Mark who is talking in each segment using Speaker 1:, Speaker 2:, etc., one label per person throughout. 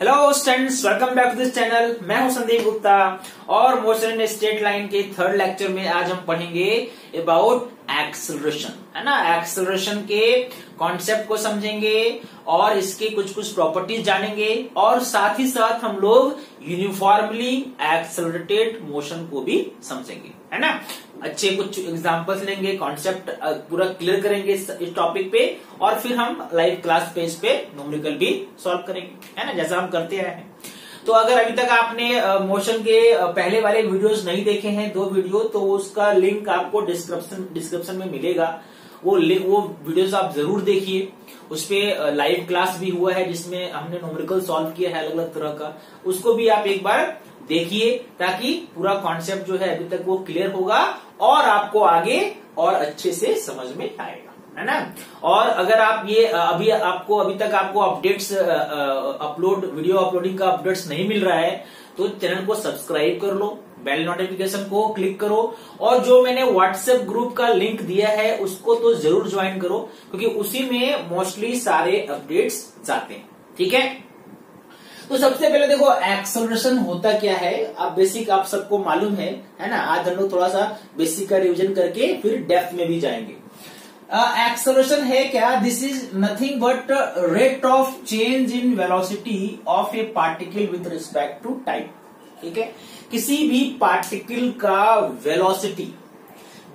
Speaker 1: Hello students, welcome back to this channel. मैं हूं संदीप गुप्ता और मोशन एंड स्ट्रेट लाइन के थर्ड लेक्चर में आज हम पढ़ेंगे अबाउट एक्सेलरेशन, है ना। एक्सेलरेशन के कॉन्सेप्ट को समझेंगे और इसके कुछ कुछ प्रॉपर्टीज जानेंगे और साथ ही साथ हम लोग यूनिफॉर्मली एक्सेलरेटेड मोशन को भी समझेंगे, है ना। अच्छे कुछ एग्जांपल्स लेंगे, कॉन्सेप्ट पूरा क्लियर करेंगे इस टॉपिक पे और फिर हम लाइव क्लास पेज पे न्यूमेरिकल भी सॉल्व करेंगे, है ना, जैसा हम करते आए हैं। तो अगर अभी तक आपने मोशन के पहले वाले वीडियोस नहीं देखे हैं, 2 वीडियो, तो उसका लिंक आपको डिस्क्रिप्शन में मिलेगा। वो वीडियोस आप जरूर देखिए। उसपे लाइव क्लास भी हुआ है जिसमें हमने न्यूमेरिकल सॉल्व किया है अलग अलग तरह का, उसको भी आप एक बार देखिए ताकि पूरा कॉन्सेप्ट जो है अभी तक वो क्लियर होगा और आपको आगे और अच्छे से समझ में आएगा, है ना। और अगर आप ये अभी तक आपको अपडेट्स वीडियो अपलोडिंग का अपडेट्स नहीं मिल रहा है तो चैनल को सब्सक्राइब कर लो, बेल नोटिफिकेशन को क्लिक करो और जो मैंने व्हाट्सएप ग्रुप का लिंक दिया है उसको तो जरूर ज्वाइन करो क्योंकि उसी में मोस्टली सारे अपडेट्स जाते हैं, ठीक है। तो सबसे पहले देखो एक्सेलरेशन होता क्या है। अब बेसिक आप सबको मालूम है ना। आज हम लोग थोड़ा सा बेसिक का रिवीजन करके फिर डेप्थ में भी जाएंगे। एक्सेलरेशन है क्या? This is nothing but rate of change in velocity of a particle with respect to time, ठीक है। किसी भी पार्टिकल का वेलोसिटी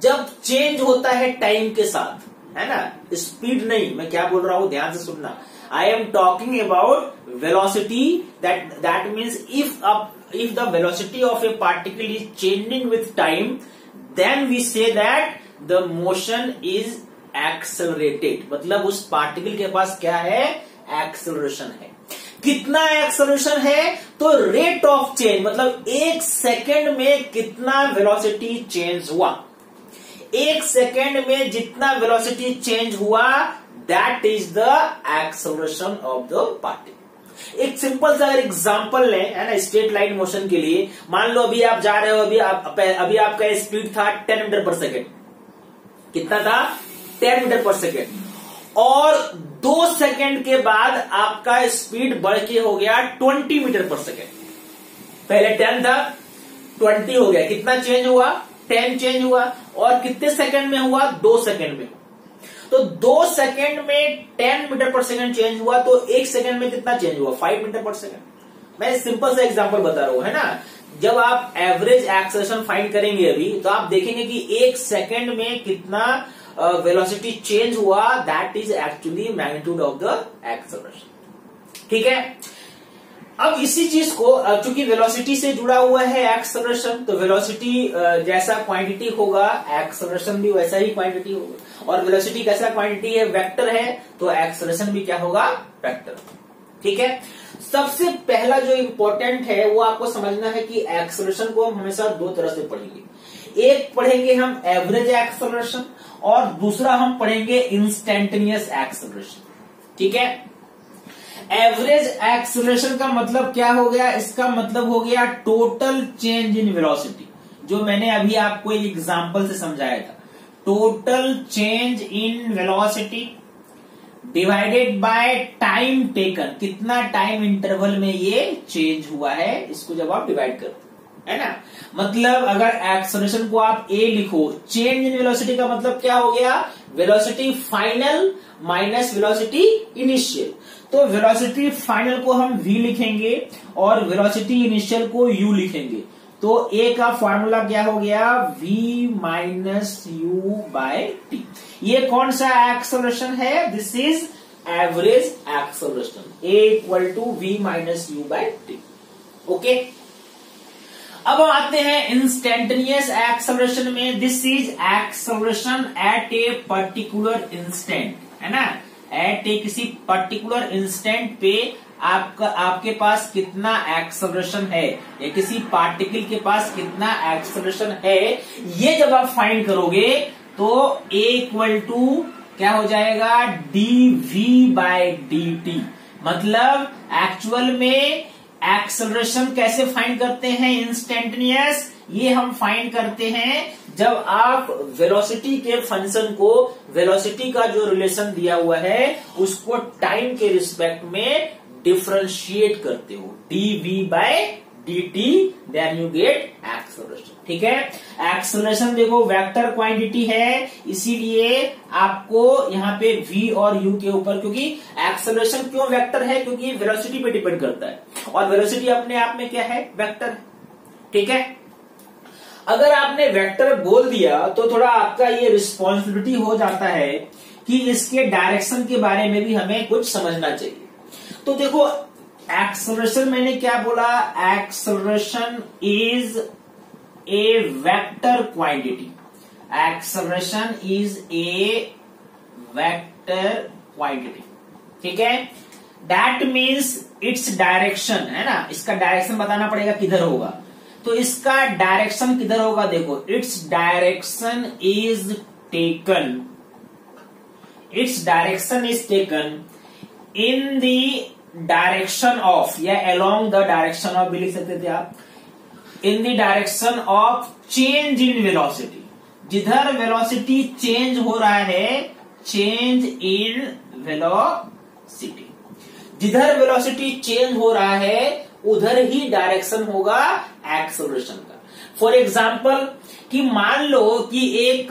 Speaker 1: जब चेंज होता है टाइम के साथ, है ना, स्पीड नहीं, मैं क्या बोल रहा हूं ध्यान से सुनना। I am talking about velocity. That means if the velocity of a particle is changing with time, then we say that the motion is accelerated. मतलब उस पार्टिकल के पास क्या है? एक्सेलरेशन है। कितना एक्सेलरेशन है? तो रेट ऑफ चेंज, मतलब 1 सेकेंड में कितना वेलोसिटी चेंज हुआ, 1 सेकेंड में जितना वेलोसिटी चेंज हुआ, that is the acceleration of the particle. एक सिंपल सा अगर एग्जांपल लें, है ना, स्ट्रेट लाइन मोशन के लिए, मान लो अभी आप जा रहे हो, अभी आपका स्पीड था 10 मीटर पर सेकेंड। कितना था? 10 मीटर पर सेकेंड। और 2 सेकेंड के बाद आपका स्पीड बढ़ के हो गया 20 मीटर पर सेकेंड। पहले 10 था, 20 हो गया। कितना चेंज हुआ? 10 चेंज हुआ। और कितने सेकेंड में हुआ? 2 सेकेंड में। तो 2 सेकेंड में 10 मीटर पर सेकेंड चेंज हुआ, तो 1 सेकेंड में कितना चेंज हुआ? 5 मीटर पर सेकेंड। मैं सिंपल सा एग्जांपल बता रहा हूं, है ना। जब आप एवरेज एक्सेलरेशन फाइंड करेंगे अभी, तो आप देखेंगे कि 1 सेकेंड में कितना वेलोसिटी चेंज हुआ, that is actually magnitude of the acceleration, ठीक है। अब इसी चीज को, चूंकि वेलोसिटी से जुड़ा हुआ है एक्सेलरेशन, तो वेलोसिटी जैसा क्वांटिटी होगा, एक्सेलरेशन भी वैसा ही क्वांटिटी होगा। और वेलोसिटी कैसा क्वांटिटी है? वेक्टर है, तो एक्सेलरेशन भी क्या होगा? वेक्टर, ठीक है। सबसे पहला जो इंपॉर्टेंट है वो आपको समझना है कि एक्सेलरेशन को हम हमेशा 2 तरह से पढ़ेंगे। एक पढ़ेंगे हम एवरेज एक्सेलरेशन और दूसरा हम पढ़ेंगे इंस्टेंटेनियस एक्सेलरेशन, ठीक है। एवरेज एक्सेलरेशन का मतलब क्या हो गया? इसका मतलब हो गया टोटल चेंज इन वेलोसिटी, जो मैंने अभी आपको एक एग्जांपल से समझाया था। Total change in velocity divided by time taken, कितना टाइम इंटरवल में ये चेंज हुआ है, इसको जब आप डिवाइड करते है ना। मतलब अगर एक्सेलरेशन को आप ए लिखो, चेंज इन वेलोसिटी का मतलब क्या हो गया? Velocity final minus velocity initial. तो वेलोसिटी फाइनल को हम v लिखेंगे और वेलोसिटी इनिशियल को u लिखेंगे। तो a का फॉर्मूला क्या हो गया? v minus u by t. ये कौन सा एक्सेलरेशन है? This is average acceleration. a equal to v minus u by t, okay. अब हम आते हैं इंस्टेंटेनियस एक्सेलरेशन में। This is acceleration at a particular instant, है ना। एट ए किसी पर्टिकुलर इंस्टेंट पे आपके पास कितना एक्सेलरेशन है या किसी पार्टिकल के पास कितना एक्सेलरेशन है, ये जब आप फाइंड करोगे तो a इक्वल टू क्या हो जाएगा? dv by dt। मतलब एक्चुअल में एक्सेलरेशन कैसे फाइंड करते हैं इंस्टेंटेनियस? ये हम फाइंड करते हैं जब आप वेलोसिटी के फंक्शन को, वेलोसिटी का जो रिलेशन दिया हुआ है उसको टाइम के रिस्पेक्ट में डिफरेंशिएट करते हो dv/dt, then you get acceleration. ठीक है, एक्सेलरेशन देखो वेक्टर क्वांटिटी है, इसीलिए आपको यहाँ पे v और u के ऊपर, क्योंकि एक्सेलरेशन क्यों वेक्टर है, क्योंकि वेलोसिटी पे डिपेंड करता है, और वेलोसिटी अपने आप में क्या है, वेक्टर है। ठीक है, अगर आपने वेक्टर बोल दिया तो थोड़ा आपका ये रिस्पॉन्सिबिलिटी हो जाता है कि इसके डायरेक्शन के बारे में भी हमें कुछ समझना चाहिए। तो देखो एक्सेलरेशन मैंने क्या बोला, acceleration is a vector quantity, acceleration is a vector quantity. ठीक है, दैट मीन्स इट्स डायरेक्शन, है ना, इसका डायरेक्शन बताना पड़ेगा किधर होगा, तो इसका डायरेक्शन किधर होगा, देखो its direction is taken, its direction is taken in the direction of, या अलोंग द डायरेक्शन ऑफ भी लिख सकते थे आप, in the direction of change in velocity, जिधर वेलोसिटी चेंज हो रहा है, चेंज इन वेलोसिटी, जिधर वेलोसिटी चेंज हो रहा है उधर ही डायरेक्शन होगा एक्सेलरेशन का। फॉर एग्जाम्पल कि मान लो कि ये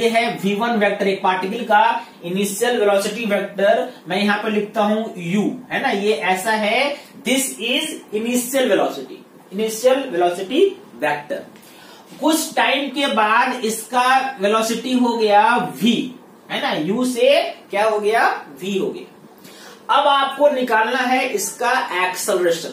Speaker 1: है v1 वेक्टर, एक पार्टिकल का इनिशियल वेलोसिटी वेक्टर, मैं यहां पर लिखता हूं u, है ना, ये ऐसा है, this is initial velocity vector. कुछ टाइम के बाद इसका वेलोसिटी हो गया v, है ना, u से क्या हो गया, v हो गया। अब आपको निकालना है इसका एक्सेलरेशन,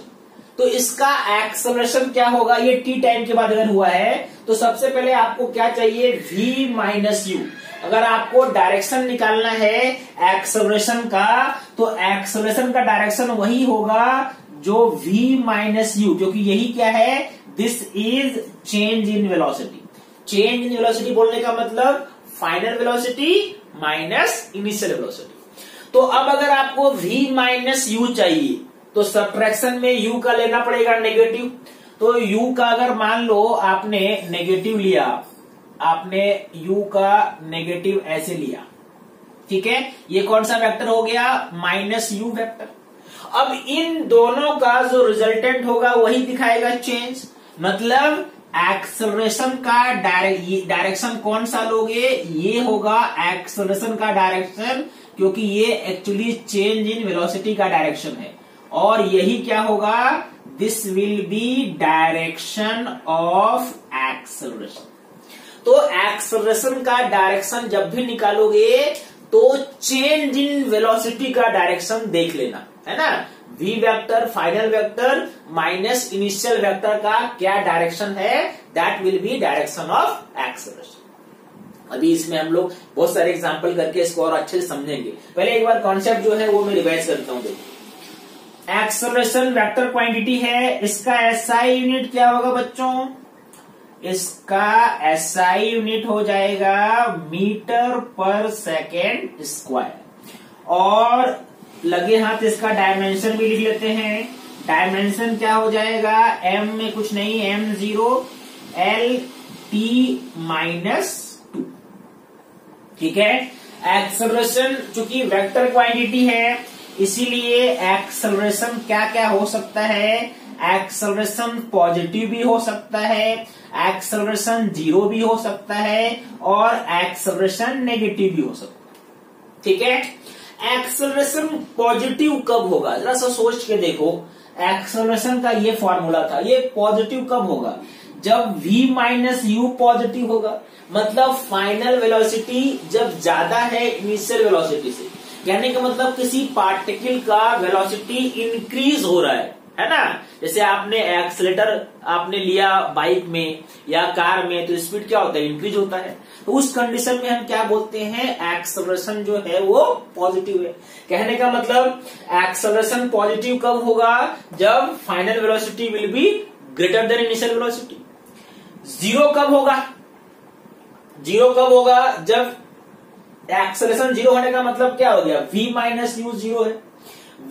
Speaker 1: तो इसका एक्सेलरेशन क्या होगा, ये टी टाइम के बाद अगर हुआ है तो सबसे पहले आपको क्या चाहिए, v माइनस यू। अगर आपको डायरेक्शन निकालना है एक्सेलरेशन का, तो एक्सेलरेशन का डायरेक्शन वही होगा जो v माइनस यू, क्योंकि यही क्या है, this is change in velocity. Change in velocity बोलने का मतलब final velocity minus initial velocity. तो अब अगर आपको v माइनस यू चाहिए तो सब्ट्रैक्शन में u का लेना पड़ेगा नेगेटिव, तो u का अगर मान लो आपने नेगेटिव लिया, आपने u का नेगेटिव ऐसे लिया, ठीक है, ये कौन सा वेक्टर हो गया, माइनस u वेक्टर। अब इन दोनों का जो रिजल्टेंट होगा वही दिखाएगा चेंज, मतलब एक्सेलरेशन का डायरेक्शन कौन सा लोगे, ये होगा एक्सेलरेशन का डायरेक्शन, क्योंकि ये एक्चुअली चेंज इन वेलोसिटी का डायरेक्शन है, और यही क्या होगा, this will be direction of acceleration. तो एक्सेलरेशन का डायरेक्शन जब भी निकालोगे तो चेंज इन वेलोसिटी का डायरेक्शन देख लेना, है ना, v vector final vector minus initial vector का क्या डायरेक्शन है, that will be direction of acceleration. अभी इसमें हम लोग बहुत सारे एग्जांपल करके इसको और अच्छे से समझेंगे। पहले एक बार कॉन्सेप्ट जो है वो मैं रिवाइज करता हूं। देखो एक्सेलरेशन वेक्टर क्वांटिटी है, इसका एसआई यूनिट क्या होगा बच्चों, इसका एसआई यूनिट हो जाएगा मीटर पर सेकेंड स्क्वायर, और लगे हाथ इसका डायमेंशन भी लिख लेते हैं। डायमेंशन क्या हो जाएगा, m में कुछ नहीं, m0 l t माइनस 2। ठीक है, एक्सेलरेशन चूंकि वेक्टर क्वांटिटी है इसीलिए एक्सेलरेशन क्या क्या हो सकता है, एक्सेलरेशन पॉजिटिव भी हो सकता है, एक्सेलरेशन जीरो भी हो सकता है, और एक्सेलरेशन नेगेटिव भी हो सकता है। ठीक है, एक्सेलरेशन पॉजिटिव कब होगा, जरा सा सोच के देखो, एक्सेलरेशन का ये फॉर्मूला था, ये पॉजिटिव कब होगा, जब v माइनस यू पॉजिटिव होगा, मतलब फाइनल वेलोसिटी जब ज्यादा है इनिशियल वेलोसिटी से, कहने का मतलब किसी पार्टिकल का वेलोसिटी इंक्रीज हो रहा है ना, जैसे आपने एक्सीलेटर आपने लिया बाइक में या कार में, तो स्पीड क्या होता है, इंक्रीज होता है, तो उस कंडीशन में हम क्या बोलते हैं, एक्सेलरेशन जो है वो पॉजिटिव है। कहने का मतलब एक्सेलरेशन पॉजिटिव कब होगा, जब final velocity will be greater than initial velocity. Zero कब होगा, जीरो कब होगा, जब एक्सेलरेशन जीरो होने का मतलब क्या हो गया, v माइनस यू जीरो है।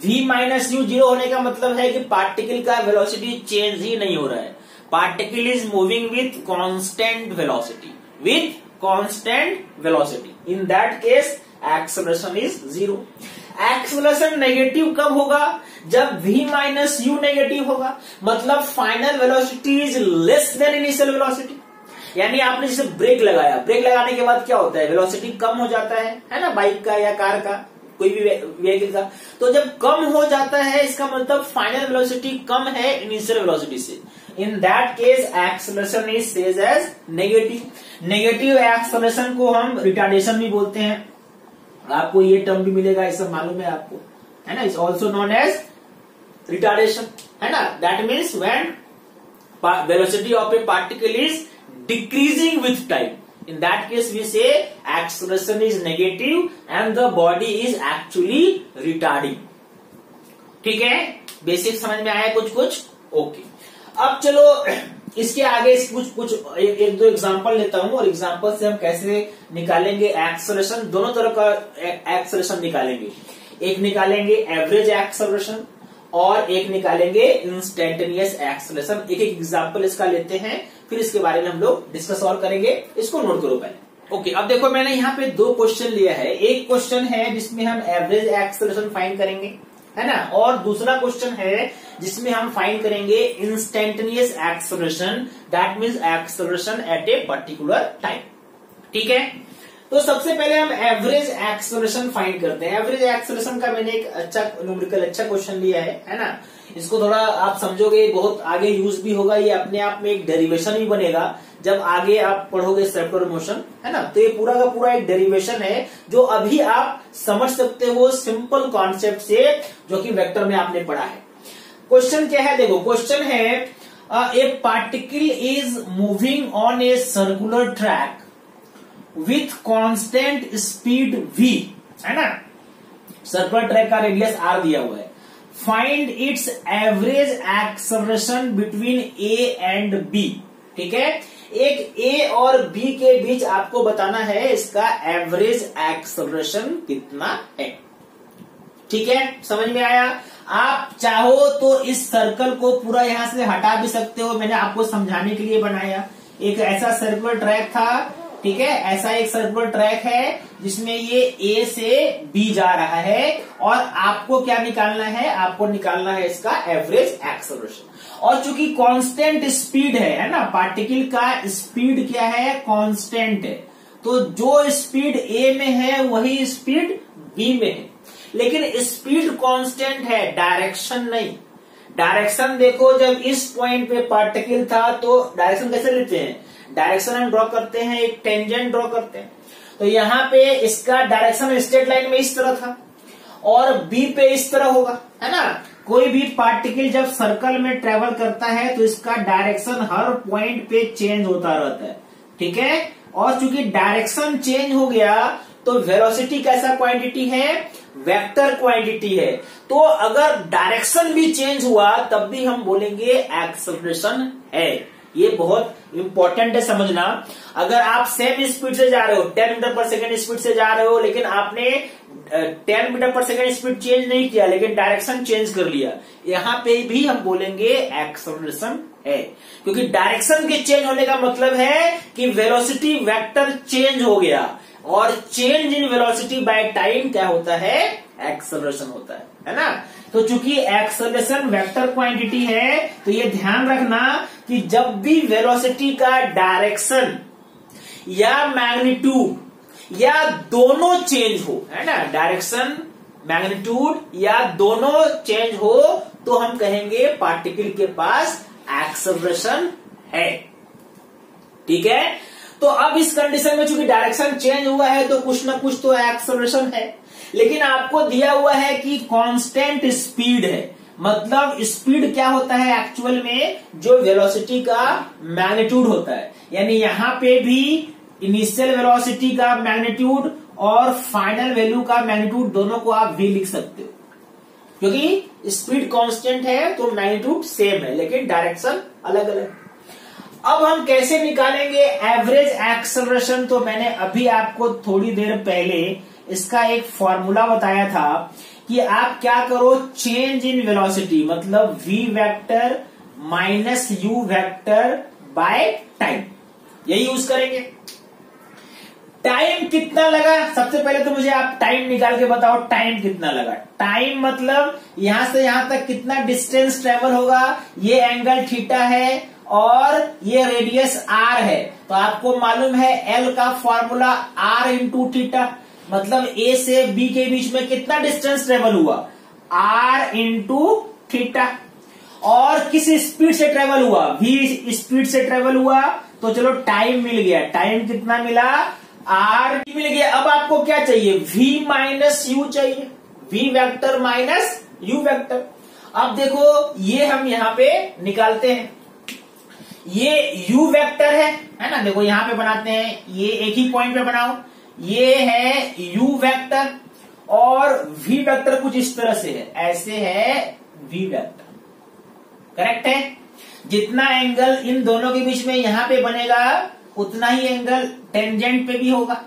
Speaker 1: v माइनस यू जीरो होने का मतलब है कि पार्टिकल का वेलोसिटी चेंज ही नहीं हो रहा है, particle is moving with constant velocity, with constant velocity, in that case acceleration is zero. Acceleration negative कब होगा? जब v माइनस यू नेगेटिव होगा, मतलब final velocity is less than initial velocity. यानी आपने जैसे ब्रेक लगाया, ब्रेक लगाने के बाद क्या होता है? वेलोसिटी कम हो जाता है ना, बाइक का या कार का, कोई भी व्हीकल का। तो जब कम हो जाता है इसका मतलब फाइनल वेलोसिटी कम है इनिशियल वेलोसिटी से। In that case acceleration is says as negative. Negative acceleration को हम रिटार्डेशन भी बोलते हैं, आपको ये टर्म भी मिलेगा, ये सब मालूम है आपको, है ना। It's also known as retardation, है ना। That means when velocity of a particle is decreasing with time, in that case we say acceleration is negative and the body is actually retarding। ठीक है, बेसिक समझ में आया कुछ कुछ? Okay. अब चलो इसके आगे कुछ एक दो एग्जांपल लेता हूं और एग्जांपल से हम कैसे निकालेंगे एक्सेलरेशन। दोनों तरह का एक्सेलरेशन निकालेंगे, एक निकालेंगे एवरेज एक्सेलरेशन और एक निकालेंगे इंस्टेंटेनियस एक्सेलरेशन। एक एक एग्जांपल इसका लेते हैं, फिर इसके बारे में हम लोग डिस्कस और करेंगे। इसको नोट करो पहले। ओके, अब देखो मैंने यहाँ पे दो क्वेश्चन लिया है। एक क्वेश्चन है जिसमें हम एवरेज एक्सेलरेशन फाइंड करेंगे, है ना, और दूसरा क्वेश्चन है जिसमें हम फाइंड करेंगे instantaneous acceleration, that means acceleration at a particular time. ठीक है, तो सबसे पहले हम एवरेज एक्सेलरेशन फाइंड करते हैं। एवरेज एक्सेलरेशन का मैंने एक अच्छा न्यूमेरिकल अच्छा क्वेश्चन लिया है ना। इसको थोड़ा आप समझोगे, बहुत आगे यूज भी होगा, ये अपने आप में एक डेरिवेशन भी बनेगा जब आगे आप पढ़ोगे सर्कुलर मोशन, है ना। तो ये पूरा का पूरा एक डेरिवेशन है जो अभी आप समझ सकते हो सिंपल कॉन्सेप्ट से, जो कि वेक्टर में आपने पढ़ा है। क्वेश्चन क्या है? देखो क्वेश्चन है ए particle is moving on a circular track with constant speed v, है ना। सर्कुलर ट्रैक का रेडियस r दिया हुआ है। Find its average acceleration between a and b। ठीक है, एक a और b के बीच आपको बताना है इसका एवरेज एक्सेलरेशन कितना है। ठीक है, समझ में आया? आप चाहो तो इस सर्कल को पूरा यहां से हटा भी सकते हो, मैंने आपको समझाने के लिए बनाया। एक ऐसा सर्कुलर ट्रैक था, ठीक है, ऐसा एक सर्कुलर ट्रैक है जिसमें ये A से B जा रहा है और आपको क्या निकालना है? आपको निकालना है इसका एवरेज एक्सेलरेशन। और चूंकि कांस्टेंट स्पीड है ना, पार्टिकल का स्पीड क्या है? कांस्टेंट है। तो जो स्पीड A में है वही स्पीड B में है, लेकिन स्पीड कांस्टेंट है, डायरेक्शन नहीं। डायरेक्शन देखो, जब इस पॉइंट पे पार्टिकल था तो डायरेक्शन कैसे लेते हैं? डायरेक्शन हम ड्रॉ करते हैं, एक टेंजेंट ड्रॉ करते हैं। तो यहाँ पे इसका डायरेक्शन स्ट्रेट लाइन में इस तरह था और बी पे इस तरह होगा, है ना। कोई भी पार्टिकल जब सर्कल में ट्रेवल करता है तो इसका डायरेक्शन हर पॉइंट पे चेंज होता रहता है, ठीक है। और चूंकि डायरेक्शन चेंज हो गया तो वेलोसिटी कैसा क्वांटिटी है? वेक्टर क्वांटिटी है। तो अगर डायरेक्शन भी चेंज हुआ तब भी हम बोलेंगे एक्सेलरेशन है। ये बहुत इंपॉर्टेंट है समझना। अगर आप सेम स्पीड से जा रहे हो, 10 मीटर पर सेकेंड स्पीड से जा रहे हो, लेकिन आपने 10 metre per second speed change नहीं किया लेकिन डायरेक्शन चेंज कर लिया, यहाँ पे भी हम बोलेंगे एक्सेलरेशन है। क्योंकि डायरेक्शन के चेंज होने का मतलब है कि वेलोसिटी वेक्टर चेंज हो गया, और change in velocity by time क्या होता है? एक्सेलरेशन होता है ना। तो चूंकि एक्सेलरेशन वेक्टर क्वांटिटी है तो ये ध्यान रखना कि जब भी वेलोसिटी का डायरेक्शन या मैग्नीट्यूड या दोनों चेंज हो, है ना, डायरेक्शन मैग्नीट्यूड या दोनों चेंज हो, तो हम कहेंगे पार्टिकल के पास एक्सेलरेशन है। ठीक है, तो अब इस कंडीशन में चूंकि डायरेक्शन चेंज हुआ है तो कुछ ना कुछ तो एक्सेलरेशन है, लेकिन आपको दिया हुआ है कि कांस्टेंट स्पीड है। मतलब स्पीड क्या होता है एक्चुअल में? जो वेलोसिटी का मैग्नीट्यूड होता है। यानी यहां पे भी इनिशियल वेलोसिटी का मैग्नीट्यूड और फाइनल वैल्यू का मैग्नीट्यूड दोनों को आप v लिख सकते हो, क्योंकि स्पीड कांस्टेंट है तो मैग्नीट्यूड सेम है लेकिन डायरेक्शन अलग अलग। अब हम कैसे निकालेंगे एवरेज एक्सेलरेशन? तो मैंने अभी आपको थोड़ी देर पहले इसका एक फॉर्मूला बताया था कि आप क्या करो, चेंज इन वेलोसिटी मतलब v vector minus u vector by time, यही यूज करेंगे। टाइम कितना लगा, सबसे पहले तो मुझे आप टाइम निकाल के बताओ, टाइम कितना लगा। टाइम मतलब यहां से यहां तक कितना डिस्टेंस ट्रेवल होगा, ये एंगल थीटा है और ये रेडियस आर है। तो आपको मालूम है एल का फॉर्मूला आर इंटू थीटा, मतलब ए से बी के बीच में कितना डिस्टेंस ट्रेवल हुआ, आर इंटू थीटा। और किस स्पीड से ट्रेवल हुआ, v स्पीड से ट्रेवल हुआ। तो चलो टाइम मिल गया, टाइम कितना मिला, आर मिल गया। अब आपको क्या चाहिए, v माइनस यू चाहिए, v vector minus u vector. अब देखो ये हम यहां पे निकालते हैं, ये u वेक्टर है ना, देखो यहां पे बनाते हैं, ये एक ही पॉइंट पे बनाओ, ये है u वेक्टर और v वेक्टर कुछ इस तरह से है, ऐसे है v वेक्टर, करेक्ट है। जितना एंगल इन दोनों के बीच में यहां पे बनेगा उतना ही एंगल टेंजेंट पे भी होगा।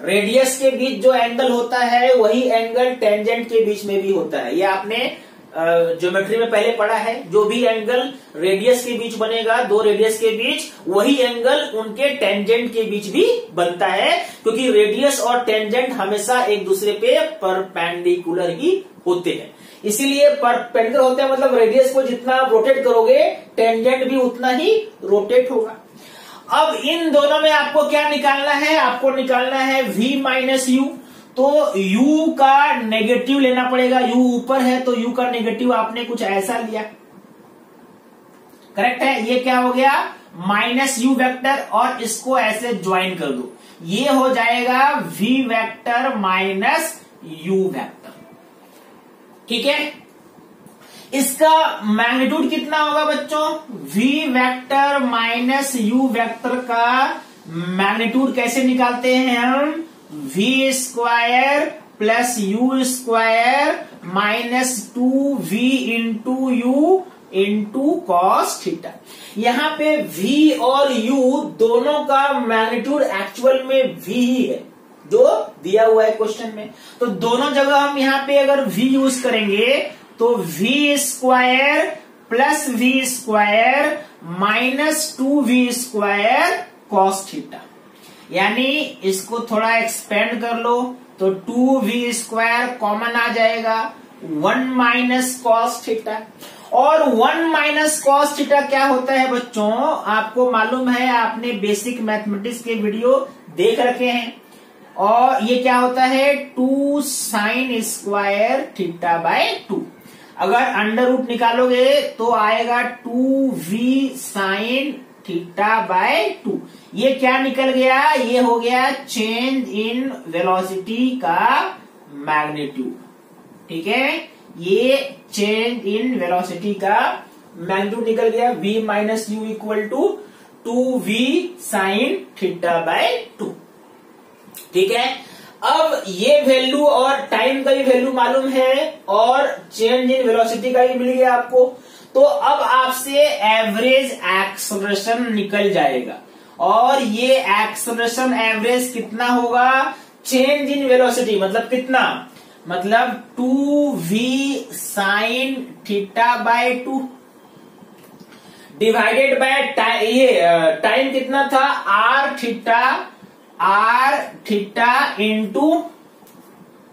Speaker 1: रेडियस के बीच जो एंगल होता है वही एंगल टेंजेंट के बीच में भी होता है, ये आपने ज्योमेट्री में पहले पढ़ा है। जो भी एंगल रेडियस के बीच बनेगा, दो रेडियस के बीच, वही एंगल उनके टेंजेंट के बीच भी बनता है, क्योंकि रेडियस और टेंजेंट हमेशा एक दूसरे पे परपेंडिकुलर ही होते हैं। इसीलिए परपेंडिकुलर होते हैं, मतलब रेडियस को जितना रोटेट करोगे टेंजेंट भी उतना ही रोटेट होगा। अब इन दोनों में आपको क्या निकालना है, आपको निकालना है v माइनस यू। तो u का नेगेटिव लेना पड़ेगा, u ऊपर है तो u का नेगेटिव आपने कुछ ऐसा लिया, करेक्ट है। ये क्या हो गया, माइनस यू वेक्टर, और इसको ऐसे ज्वाइन कर दो, ये हो जाएगा v vector minus u vector, ठीक है। इसका मैग्नीट्यूड कितना होगा बच्चों, v vector minus u vector का मैग्नीट्यूड कैसे निकालते हैं हम, v square plus u square minus 2v into you into cos theta. यहां पे v और u दोनों का मैग्नीट्यूड एक्चुअल में v ही है जो दिया हुआ है क्वेश्चन में। तो दोनों जगह हम यहां पे अगर v यूज करेंगे तो v square plus v square minus 2v square cos theta, यानी इसको थोड़ा एक्सपेंड कर लो तो 2v स्क्वायर कॉमन आ जाएगा, 1 माइनस कॉस थीटा। और 1 माइनस कॉस थीटा क्या होता है बच्चों, आपको मालूम है, आपने बेसिक मैथमेटिक्स के वीडियो देख रखे हैं। और ये क्या होता है, 2 साइन स्क्वायर थीटा बाय 2। अगर अंडर रूट निकालोगे तो आएगा 2v साइन थीटा बाय 2। ये क्या निकल गया, ये हो गया चेंज इन वेलोसिटी का मैग्नीट्यूड, ठीक है। ये चेंज इन वेलोसिटी का मैग्नीट्यूड निकल गया, v minus u equal to 2v sine theta by 2, ठीक है। अब ये वैल्यू और टाइम का भी वैल्यू मालूम है और चेंज इन वेलोसिटी का भी मिल गया आपको। तो अब आपसे एवरेज एक्सेलरेशन निकल जाएगा, और ये एक्सेलरेशन एवरेज कितना होगा, चेंज इन वेलोसिटी मतलब कितना, मतलब 2v sine theta by 2 divided by ये टाइम कितना था, R theta into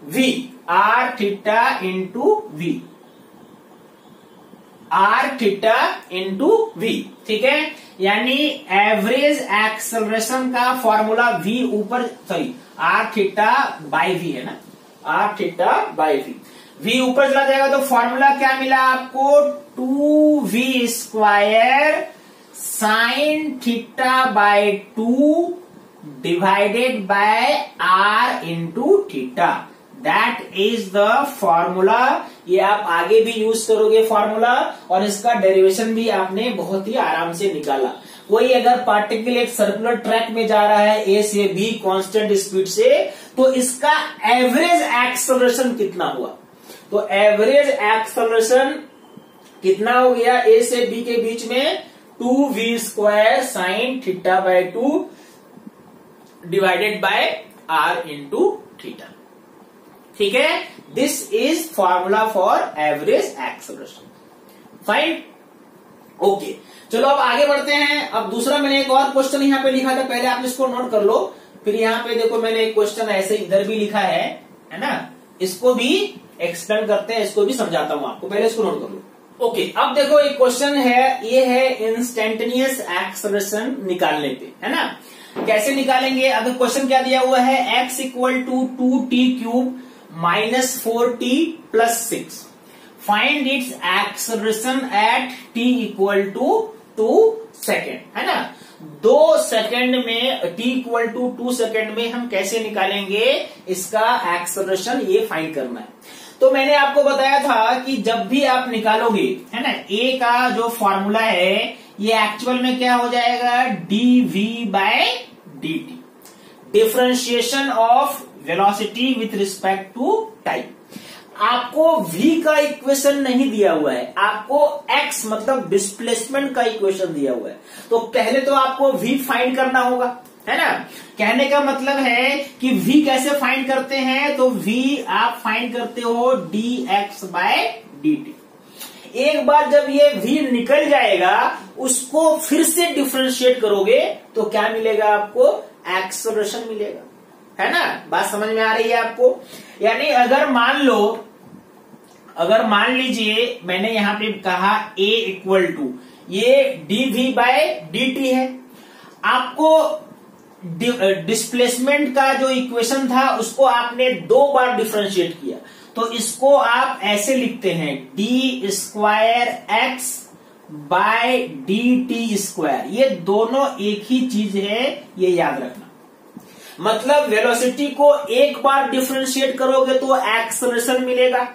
Speaker 1: v, R theta into v, R theta into v, ठीक है। यानी एवरेज एक्सेलरेशन का फॉर्मूला v ऊपर, sorry R theta by v है ना, आर थीटा बाई v ऊपर चला जाएगा तो फॉर्मूला क्या मिला आपको, 2v square sine theta by 2 divided by R into theta, that is the formula. ये आप आगे भी यूज करोगे फॉर्मूला, और इसका डेरिवेशन भी आपने बहुत ही आराम से निकाला। कोई अगर पार्टिकल एक सर्कुलर ट्रैक में जा रहा है ए से बी कांस्टेंट स्पीड से, तो इसका एवरेज एक्सेलरेशन कितना हुआ, तो एवरेज एक्सेलरेशन कितना हो गया, ए से बी के बीच में 2v square sine theta by 2 divided by R into theta, ठीक है। This is formula for average acceleration, fine, okay. चलो अब आगे बढ़ते हैं। अब दूसरा मैंने एक और क्वेश्चन यहां पे लिखा था, पहले आप इसको नोट कर लो। फिर यहाँ पे देखो मैंने एक क्वेश्चन ऐसे इधर भी लिखा है ना, इसको भी एक्सप्लेन करते हैं, इसको भी समझाता हूं आपको, पहले इसको नोट कर लो। ओके, अब देखो एक क्वेश्चन है, ये है इंस्टेंटेनियस एक्सेलरेशन निकालने पे, है ना। कैसे निकालेंगे? अगर क्वेश्चन क्या दिया हुआ है, x equal to 2t³ minus 4t plus 6, find its acceleration at t equal to 2 second, है ना। 2 सेकेंड में, t इक्वल टू 2 सेकेंड में हम कैसे निकालेंगे इसका एक्सेलरेशन, ये फाइंड करना है। तो मैंने आपको बताया था कि जब भी आप निकालोगे, है ना, a का जो फॉर्मूला है ये एक्चुअल में क्या हो जाएगा, dv/dt, differentiation of velocity with respect to time. आपको v का इक्वेशन नहीं दिया हुआ है, आपको x मतलब डिस्प्लेसमेंट का इक्वेशन दिया हुआ है। तो पहले तो आपको v फाइंड करना होगा, है ना। कहने का मतलब है कि v कैसे फाइंड करते हैं, तो v आप फाइंड करते हो dx/dt। एक बार जब ये v निकल जाएगा, उसको फिर से डिफरेंशिएट करोगे तो क्या मिलेगा आपको, एक्सेलरेशन मिलेगा, है ना। बात समझ में आ रही है आपको? यानी अगर मान लीजिए मैंने यहां पे कहा a इक्वल टू, ये dv/dt है, आपको डिस्प्लेसमेंट का जो इक्वेशन था उसको आपने 2 बार डिफरेंशिएट किया, तो इसको आप ऐसे लिखते हैं d²x/dt²। ये दोनों एक ही चीज है, ये याद रखना। मतलब वेलोसिटी को एक बार डिफरेंशिएट करोगे तो एक्सेलरेशन मिलेगा,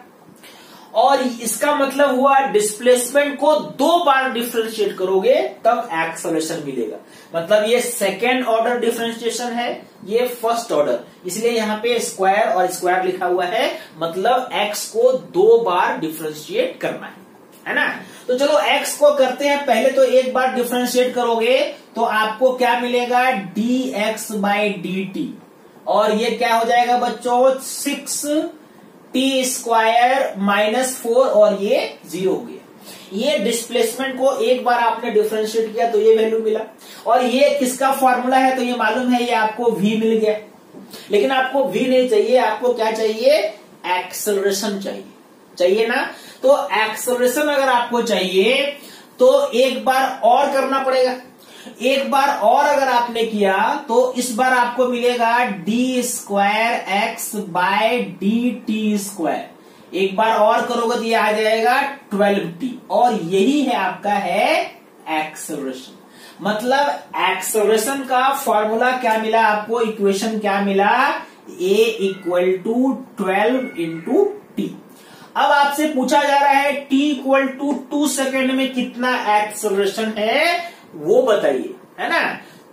Speaker 1: और इसका मतलब हुआ डिस्प्लेसमेंट को 2 बार डिफरेंशिएट करोगे तब एक्सेलरेशन मिलेगा। मतलब ये सेकेंड ऑर्डर डिफरेंशिएशन है, ये फर्स्ट ऑर्डर, इसलिए यहाँ पे स्क्वायर और स्क्वायर लिखा हुआ है, मतलब x को 2 बार डिफरेंशिएट करना है ना। तो चलो x को करते हैं, पहले तो एक बार डिफरेंशिएट करोगे तो आपको क्या मिलेगा, dx/dt, और ये क्या हो जाएगा बच्चों, 6t² माइनस 4, और ये 0 हो गया। ये डिस्प्लेसमेंट को एक बार आपने डिफरेंशिएट किया तो ये वैल्यू मिला, और ये किसका फॉर्मूला है तो ये मालूम है, ये आपको v मिल गया। लेकिन आपको v नहीं चाहिए, आपको क्या चाहिए, एक्सेलरेशन चाहिए ना। तो एक्सेलरेशन अगर आपको चाहिए तो एक बार और करना पड़ेगा। एक बार और अगर आपने किया तो इस बार आपको मिलेगा d²x/dt²। एक बार और करोगे तो ये आ जाएगा 12t, और यही है आपका है एक्सेलरेशन। मतलब एक्सेलरेशन का फॉर्मूला क्या मिला आपको, इक्वेशन क्या मिला, a equal to 12 into t. अब आपसे पूछा जा रहा है t इक्वल टू 2 सेकेंड में कितना एक्सेलरेशन है वो बताइए, है ना।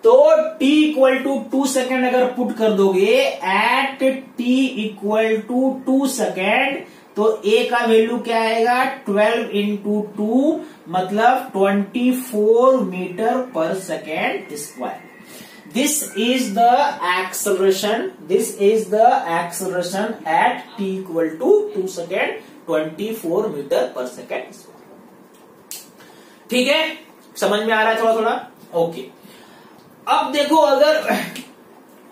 Speaker 1: तो t इक्वल टू 2 सेकेंड अगर पुट कर दोगे at t equal to 2 second, तो a का वैल्यू क्या आएगा, 12 इंटू 2 मतलब 24 metre per second square. This is the acceleration at t equal to 2 second, 24 metre per second square. ठीक है, समझ में आ रहा है थोड़ा थोड़ा? ओके, अब देखो अगर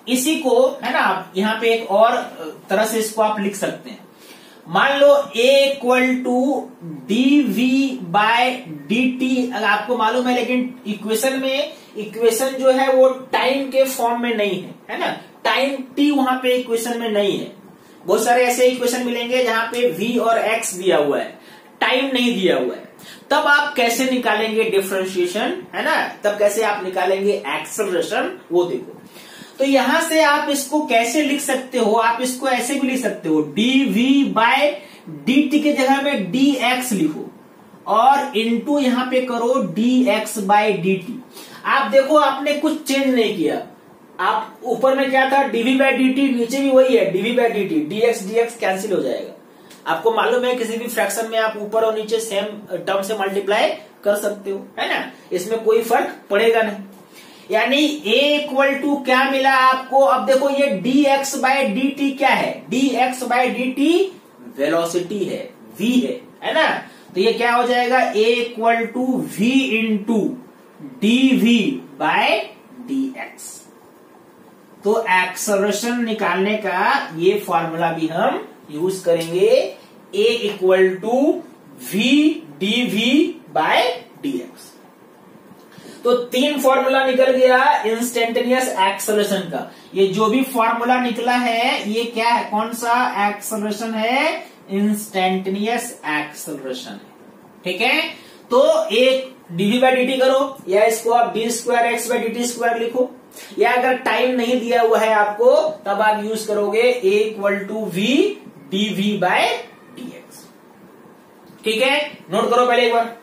Speaker 1: इसी को, है ना, यहां पे एक और तरह से इसको आप लिख सकते हैं। मान लो a इक्वल टू dv/dt, अगर आपको मालूम है, लेकिन इक्वेशन जो है वो टाइम के फॉर्म में नहीं है ना। टाइम t वहां पे इक्वेशन में नहीं है। बहुत सारे ऐसे इक्वेशन मिलेंगे जहां पे v और x दिया हुआ है, टाइम नहीं दिया हुआ है। तब आप कैसे निकालेंगे डिफरेंशिएशन, है ना, तब कैसे आप निकालेंगे एक्सेलरेशन, वो देखो। तो यहां से आप इसको कैसे लिख सकते हो, आप इसको ऐसे भी लिख सकते हो, dv/dt के जगह में dx लिखो, और इनटू यहां पे करो dx/dt। आप देखो आपने कुछ चेंज नहीं किया, आप ऊपर में क्या था dv/dt, नीचे भी वही है dv/dt, dx कैंसिल हो जाएगा। आपको मालूम है किसी भी फ्रैक्शन में आप ऊपर और नीचे सेम टर्म से मल्टीप्लाई कर सकते हो, है ना, इसमें कोई फर्क पड़ेगा नहीं। यानी a इक्वल टू क्या मिला आपको, अब देखो ये dx/dt क्या है, dx/dt वेलोसिटी है, v है ना। तो ये क्या हो जाएगा, a equal to v into dv/dx। तो एक्सेलरेशन निकालने का ये फॉर्मूला भी हम यूज करेंगे, a equal to v dv by dx। तो 3 फॉर्मूला निकल गया इंस्टेंटेनियस एक्सेलरेशन का। ये जो भी फॉर्मूला निकला है ये क्या है, कौन सा एक्सेलरेशन है, इंस्टेंटेनियस एक्सेलरेशन है। ठीक है, तो एक dv बाई dt करो, या इसको आप d square x by dt square लिखो, या अगर टाइम नहीं दिया हुआ है आपको तब आप यूज करोगे a equal to v dv by dx। ठीक है, नोट करो पहले एक बार।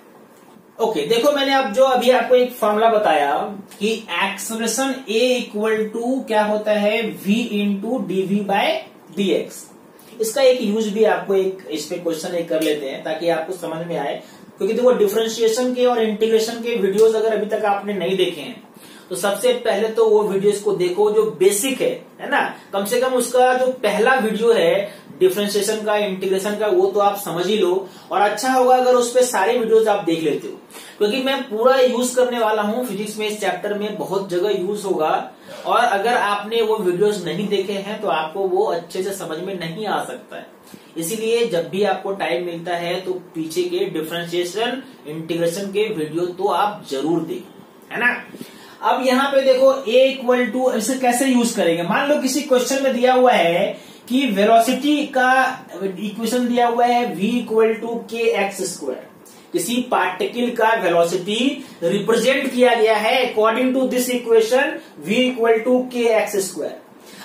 Speaker 1: ओके, देखो मैंने अब जो अभी आपको एक फॉर्मूला बताया कि एक्सेलरेशन a इक्वल टू क्या होता है, v into dv by dx। इसका एक यूज भी आपको एक इस पे क्वेश्चन एक कर लेते हैं ताकि आपको समझ में आए, क्योंकि देखो डिफरेंशिएशन के और इंटीग्रेशन के वीडियोस अगर अभी तक आपने नहीं देखे हैं तो सबसे पहले तो वो वीडियोस को देखो जो बेसिक है ना, कम से कम उसका जो पहला वीडियो है डिफरेंशिएशन का, इंटीग्रेशन का, वो तो आप समझ ही लो। और अच्छा होगा अगर उस पे सारे वीडियोस आप देख लेते हो, क्योंकि मैं पूरा यूज करने वाला हूँ फिजिक्स में, इस चैप्टर में बहुत जगह यूज होगा। और अगर आपने वो वीडियोस नहीं देखे हैं तो आपको वो अच्छे से समझ में नहीं आ सकता है। इसीलिए जब भी आपको टाइम मिलता है तो पीछे के डिफरेंशिएशन, इंटीग्रेशन के वीडियो तो आप जरूर देखो, है ना। अब यहाँ पे देखो a इक्वल टू, इसे कैसे यूज करेंगे, मान लो किसी क्वेश्चन में दिया हुआ है कि वेलोसिटी का इक्वेशन दिया हुआ है v equal to k x square. किसी पार्टिकल का वेलोसिटी रिप्रेजेंट किया गया है according to this equation v equal to k x square.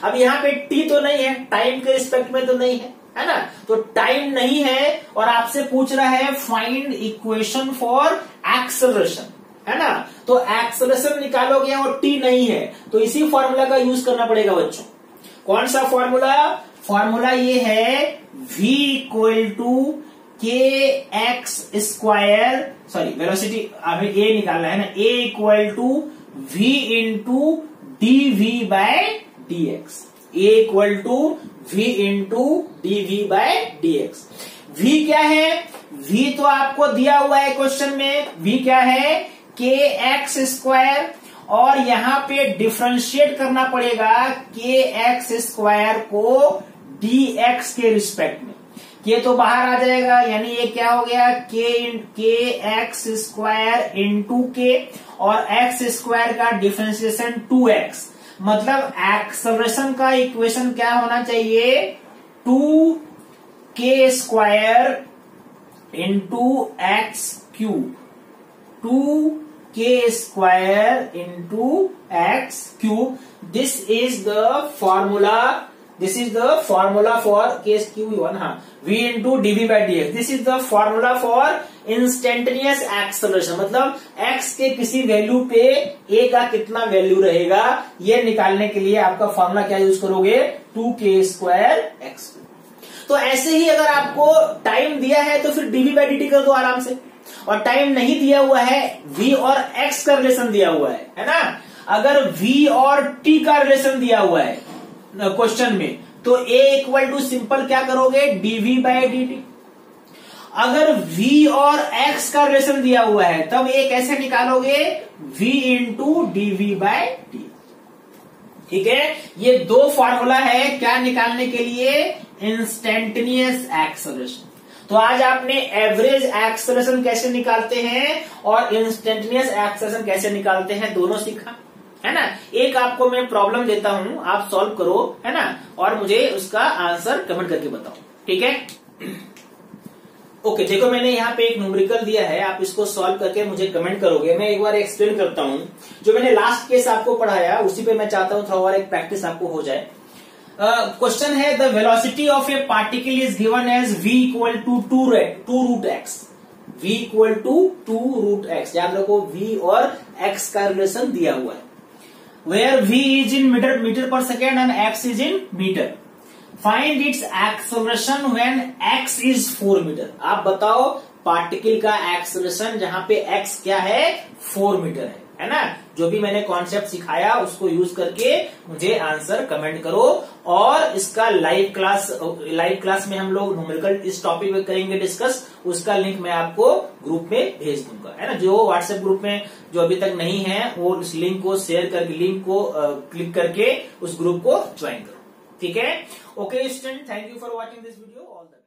Speaker 1: अब यहाँ पे t तो नहीं है, टाइम के रिस्पेक्ट में तो नहीं है ना, तो टाइम नहीं है और आपसे पूछ रहा है फाइंड इक्वेशन फॉर एक्सेलरेशन, है ना। तो एक्सेलरेशन निकालोगे और t नहीं है तो इसी फॉर्मूला का यूज करना पड़ेगा बच्चों। कौन सा फॉर्मूला, फॉर्मूला ये है v equal to k x square, sorry velocity अभी a निकालना है ना, a equal to v into d v by d x. a equal to v into d v by d x. v क्या है, v तो आपको दिया हुआ है क्वेश्चन में, v क्या है के एक्स स्क्वायर, और यहाँ पे डिफरेंशिएट करना पड़ेगा के एक्स स्क्वायर को डी एक्स के रिस्पेक्ट में। ये तो बाहर आ जाएगा, यानी ये क्या हो गया के एक्स स्क्वायर इंटू के, और एक्स स्क्वायर का डिफरेंशिएशन 2x, मतलब एक्सेलरेशन का इक्वेशन क्या होना चाहिए 2k square into x cube, 2k square into x cube. This is the formula, this is the formula for case Q1, हाँ, v into d v by d x. This is the formula for instantaneous acceleration, मतलब x के किसी value पे a का कितना value रहेगा ये निकालने के लिए आपका फॉर्मूला क्या यूज करोगे 2k स्क्वायर एक्स। तो ऐसे ही अगर आपको टाइम दिया है तो फिर डीवी बाई डी टी कर दो आराम से, और टाइम नहीं दिया हुआ है v और x का रिलेशन दिया हुआ है ना। अगर v और t का रिलेशन दिया हुआ है क्वेश्चन में तो a इक्वल टू सिंपल क्या करोगे dv बाय dt। अगर v और x का रिलेशन दिया हुआ है तब a कैसे निकालोगे v into d v by d. ठीक है, ये दो फॉर्मूला है क्या निकालने के लिए, इंस्टेंटेनियस एक्सेलरेशन। तो आज आपने एवरेज एक्सेलरेशन कैसे निकालते हैं और इंस्टेंटेनियस एक्सेलरेशन कैसे निकालते हैं दोनों सीखा, है ना। एक आपको मैं प्रॉब्लम देता हूं, आप सॉल्व करो, है ना, और मुझे उसका आंसर कमेंट करके बताओ, ठीक है। ओके, देखो मैंने यहाँ पे एक न्यूमेरिकल दिया है, आप इसको सॉल्व करके मुझे कमेंट करोगे। मैं एक बार एक्सप्लेन करता हूँ, जो मैंने लास्ट केस आपको पढ़ाया उसी पे मैं चाहता हूँ थोड़ा और एक प्रैक्टिस आपको हो जाए। क्वेश्चन है the velocity of a particle is given as v equal to 2 root x, v equal to 2 root x. याद रखो v और x का रिलेशन दिया हुआ है, where v is in meter per second and x is in meter. Find its acceleration when x is 4 metre. आप बताओ particle का एक्सेलरेशन जहां पे x क्या है 4 मीटर है है ना। जो भी मैंने कॉन्सेप्ट सिखाया उसको यूज करके मुझे आंसर कमेंट करो, और इसका लाइव क्लास में हम लोग न्यूमेरिकल इस टॉपिक पे करेंगे डिस्कस, उसका लिंक मैं आपको ग्रुप में भेज दूंगा, है ना। जो व्हाट्सएप ग्रुप में जो अभी तक नहीं है वो इस लिंक को शेयर करके, लिंक को क्लिक करके उस ग्रुप को ज्वाइन करो, ठीक है। Okay student, thank you for watching this video, all the